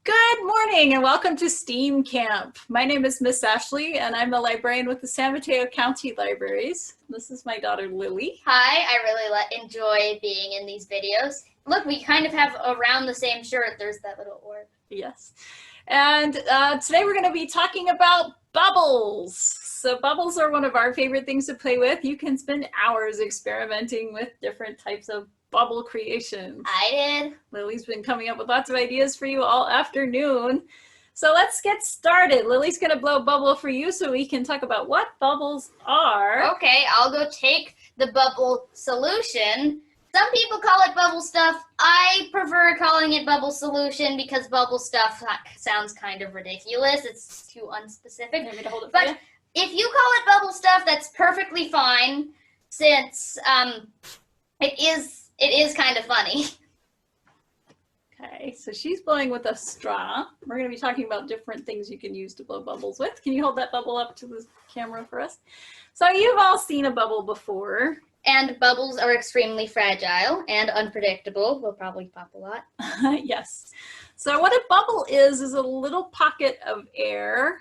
Good morning and welcome to STEAM Camp. My name is Miss Ashley and I'm a librarian with the San Mateo County Libraries. This is my daughter Lily. Hi, I really enjoy being in these videos. Look, we kind of have around the same shirt. There's that little orb. Yes. And today we're going to be talking about bubbles. So bubbles are one of our favorite things to play with. You can spend hours experimenting with different types of bubble creations. I did. Lily's been coming up with lots of ideas for you all afternoon. So let's get started. Lily's going to blow a bubble for you so we can talk about what bubbles are. Okay, I'll go take the bubble solution. Some people call it bubble stuff. I prefer calling it bubble solution because bubble stuff sounds kind of ridiculous. It's too unspecific. Want me to hold it for But you? if you call it bubble stuff, that's perfectly fine since it is kind of funny. Okay, so she's blowing with a straw. We're going to be talking about different things you can use to blow bubbles with. Can you hold that bubble up to the camera for us? So you've all seen a bubble before. And bubbles are extremely fragile and unpredictable. We'll probably pop a lot. Yes. So what a bubble is a little pocket of air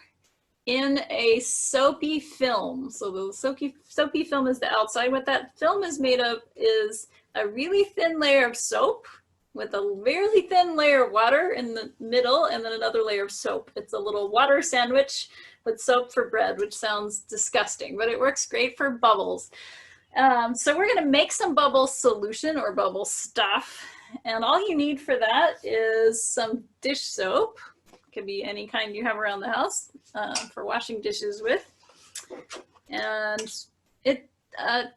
in a soapy film. So the soapy film is the outside. What that film is made of is a really thin layer of soap with a really thin layer of water in the middle and then another layer of soap. It's a little water sandwich with soap for bread, which sounds disgusting, but it works great for bubbles. So we're going to make some bubble solution or bubble stuff. And all you need for that is some dish soap. It could be any kind you have around the house for washing dishes with. And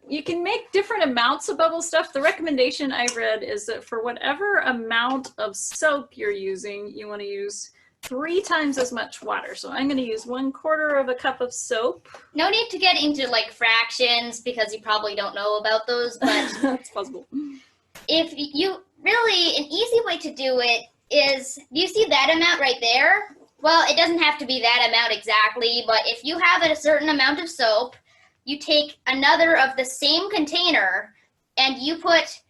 you can make different amounts of bubble stuff. The recommendation I've read is that for whatever amount of soap you're using, you want to use 3 times as much water. So I'm going to use 1/4 of a cup of soap. No need to get into like fractions because you probably don't know about those, but That's possible. if you really, an easy way to do it is, do you see that amount right there? Well, it doesn't have to be that amount exactly, but if you have a certain amount of soap, you take another of the same container and you put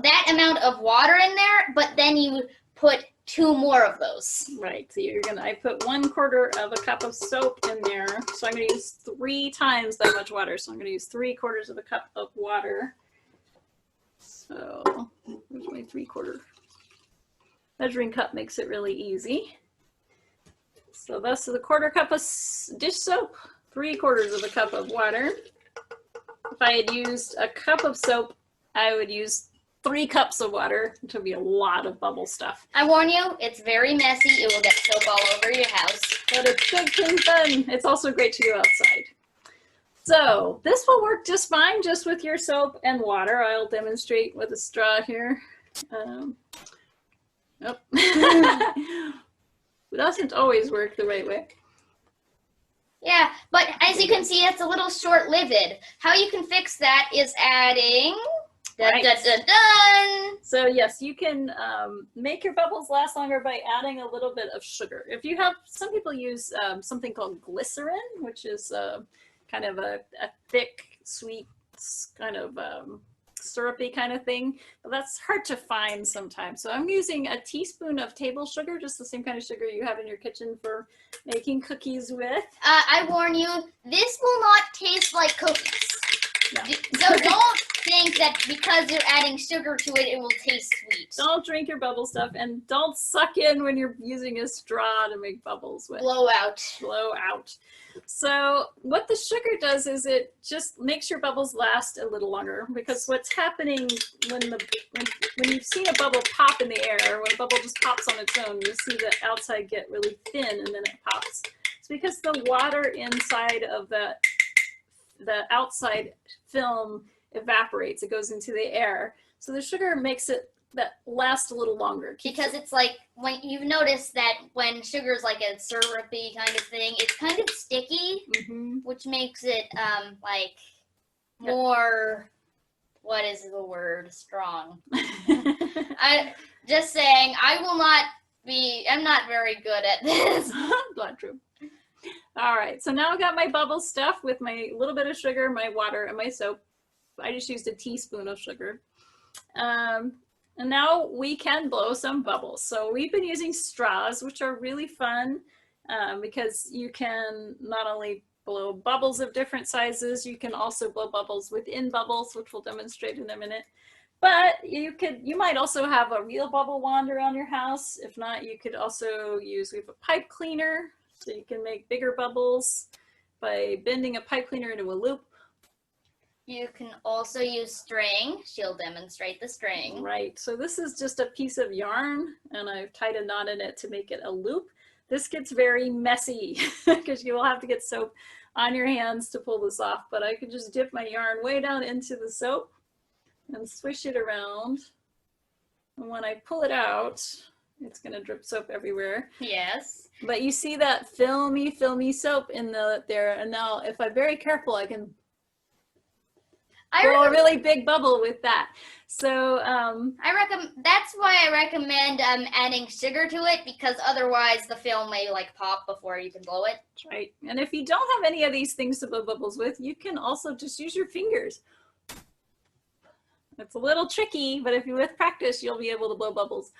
that amount of water in there, but then you put 2 more of those. Right, so I put 1/4 of a cup of soap in there. So I'm gonna use 3 times that much water. So I'm gonna use 3/4 of a cup of water. So where's my 3/4? Measuring cup makes it really easy. So that's the 1/4 cup of dish soap, 3/4 of a cup of water. If I had used a cup of soap, I would use 3 cups of water, which would be a lot of bubble stuff. I warn you, it's very messy. It will get soap all over your house. But it's good and fun. It's also great to do outside. So this will work just fine, just with your soap and water. I'll demonstrate with a straw here. Nope. It doesn't always work the right way. Yeah, but as you can see, it's a little short-lived. How you can fix that is adding... Dun, Right. dun, dun, dun. So yes, you can make your bubbles last longer by adding a little bit of sugar. If you have, some people use something called glycerin, which is kind of a thick, sweet, kind of syrupy kind of thing. But that's hard to find sometimes. So I'm using a teaspoon of table sugar, just the same kind of sugar you have in your kitchen for making cookies with. I warn you, this will not taste like cookies. No. So don't think that because you're adding sugar to it, it will taste sweet. Don't drink your bubble stuff and don't suck in when you're using a straw to make bubbles with. Blow out. Blow out. So what the sugar does is it just makes your bubbles last a little longer, because what's happening when you've seen a bubble pop in the air, when a bubble just pops on its own, you see the outside get really thin and then it pops. It's because the water inside of the outside film evaporates. It goes into the air. So the sugar makes it that last a little longer. Because it's like, when you've noticed that when sugar's like a syrupy kind of thing, it's kind of sticky, which makes it like more, what is the word, strong. I just saying, I'm not very good at this. Not true. All right, so now I've got my bubble stuff with my little bit of sugar, my water, and my soap. I just used a teaspoon of sugar. And now we can blow some bubbles. So we've been using straws, which are really fun because you can not only blow bubbles of different sizes, you can also blow bubbles within bubbles, which we'll demonstrate in a minute. But you might also have a real bubble wand around your house. If not, you could also use, we have a pipe cleaner, so you can make bigger bubbles by bending a pipe cleaner into a loop. You can also use string. She'll demonstrate the string. Right, so this is just a piece of yarn and I've tied a knot in it to make it a loop. This gets very messy because you will have to get soap on your hands to pull this off, but I could just dip my yarn way down into the soap and swish it around. And when I pull it out, it's going to drip soap everywhere. Yes. But you see that filmy soap in there, and now if I'm very careful, I can blow a really big bubble with that. So that's why I recommend adding sugar to it, because otherwise the film may like pop before you can blow it. Right. And if you don't have any of these things to blow bubbles with, you can also just use your fingers. It's a little tricky, but if you with practice, you'll be able to blow bubbles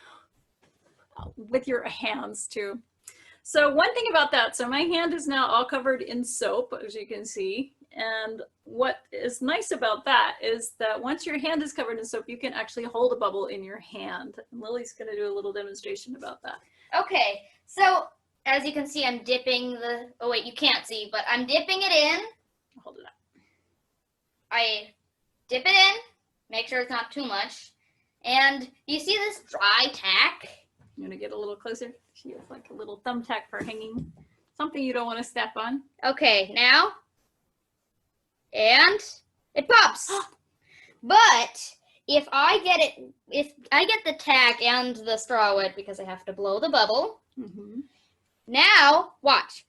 with your hands too. So one thing about that, so my hand is now all covered in soap, as you can see. And what is nice about that is that once your hand is covered in soap, you can actually hold a bubble in your hand. And Lily's going to do a little demonstration about that. Okay, so as you can see, I'm dipping the, oh wait, you can't see, but I'm dipping it in. Hold it up. I dip it in, make sure it's not too much. And you see this dry tack? I'm going to get a little closer. She has like a little thumbtack for hanging. Something you don't want to step on. Okay, now. And it pops. But if I get the tack and the straw wet because I have to blow the bubble. Mm-hmm. Now, watch.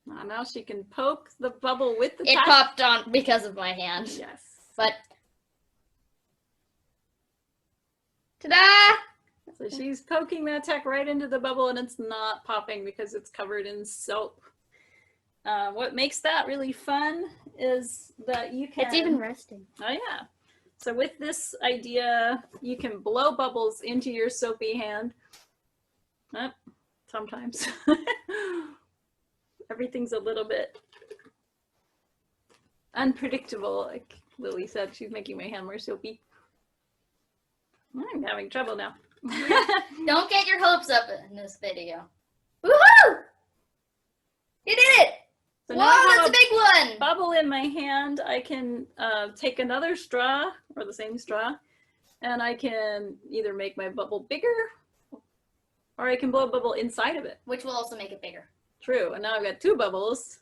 Now she can poke the bubble with the tack. It popped on because of my hand. Yes. But ta-da! So she's poking that tack right into the bubble and it's not popping because it's covered in soap. What makes that really fun is that you can... It's even resting. Oh yeah. So with this idea, you can blow bubbles into your soapy hand. Sometimes. Everything's a little bit unpredictable, like Lily said. She's making my hand more soapy. I'm having trouble now. Don't get your hopes up in this video. Woohoo! You did it! So whoa, that's a big one! Bubble in my hand. I can take another straw, or the same straw, and I can either make my bubble bigger, or I can blow a bubble inside of it. Which will also make it bigger. True, and now I've got two bubbles.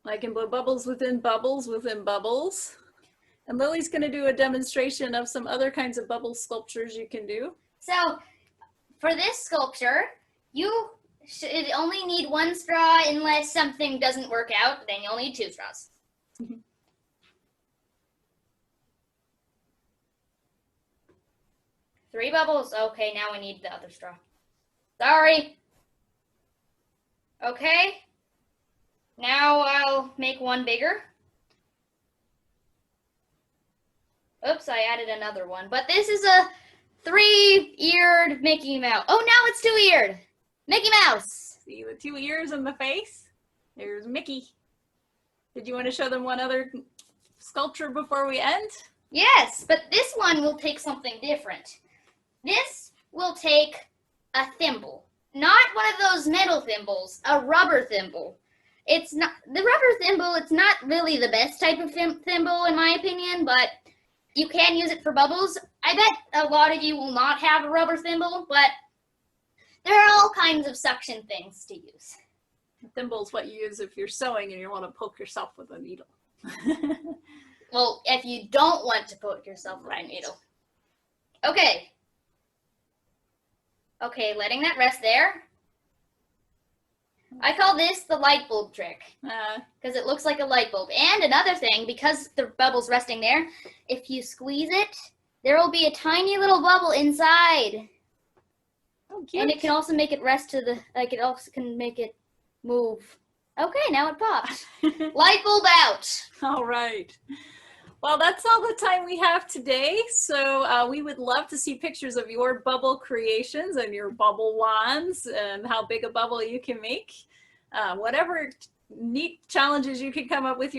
I can blow bubbles within bubbles within bubbles. And Lily's going to do a demonstration of some other kinds of bubble sculptures you can do. So, for this sculpture, you should only need one straw unless something doesn't work out. Then you'll need two straws. Mm-hmm. 3 bubbles. Okay, now we need the other straw. Sorry. Okay. Now I'll make one bigger. Oops, I added another one. But this is a 3-eared Mickey Mouse. Oh, now it's 2-eared. Mickey Mouse. See the 2 ears and the face? There's Mickey. Did you want to show them one other sculpture before we end? Yes, but this one will take something different. This will take a thimble. Not one of those metal thimbles, a rubber thimble. It's not the rubber thimble, it's not really the best type of thimble in my opinion, but you can use it for bubbles. I bet a lot of you will not have a rubber thimble, but there are all kinds of suction things to use. A thimble is what you use if you're sewing and you want to poke yourself with a needle. Well, if you don't want to poke yourself with a needle. Okay. Okay, letting that rest there. I call this the light bulb trick because it looks like a light bulb. And another thing, because the bubble's resting there, if you squeeze it, there will be a tiny little bubble inside. Oh, cute. And it can also make it rest to the, like it also can make it move Okay, now it popped. Light bulb out. All right. Well, that's all the time we have today. So we would love to see pictures of your bubble creations and your bubble wands and how big a bubble you can make. Whatever neat challenges you can come up with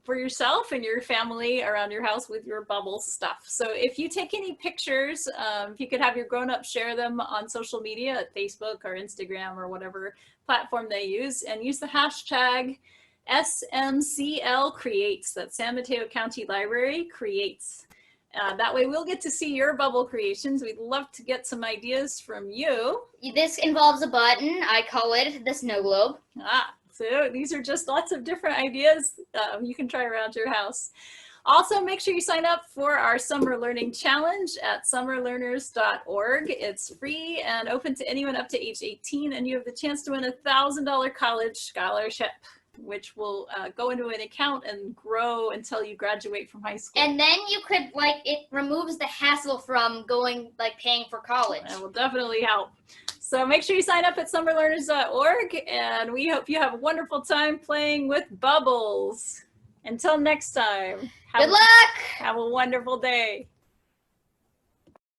for yourself and your family around your house with your bubble stuff. So if you take any pictures, if you could have your grown-ups share them on social media at Facebook or Instagram or whatever platform they use, and use the hashtag SMCL Creates, that's San Mateo County Library Creates. That way we'll get to see your bubble creations. We'd love to get some ideas from you. This involves a button. I call it the snow globe. So these are just lots of different ideas you can try around your house. Also, make sure you sign up for our Summer Learning Challenge at summerlearners.org. It's free and open to anyone up to age 18, and you have the chance to win a $1,000 college scholarship, which will go into an account and grow until you graduate from high school. And then you could, it removes the hassle from paying for college. That will definitely help. So make sure you sign up at summerlearners.org, and we hope you have a wonderful time playing with bubbles. Until next time. Good luck! Have a wonderful day.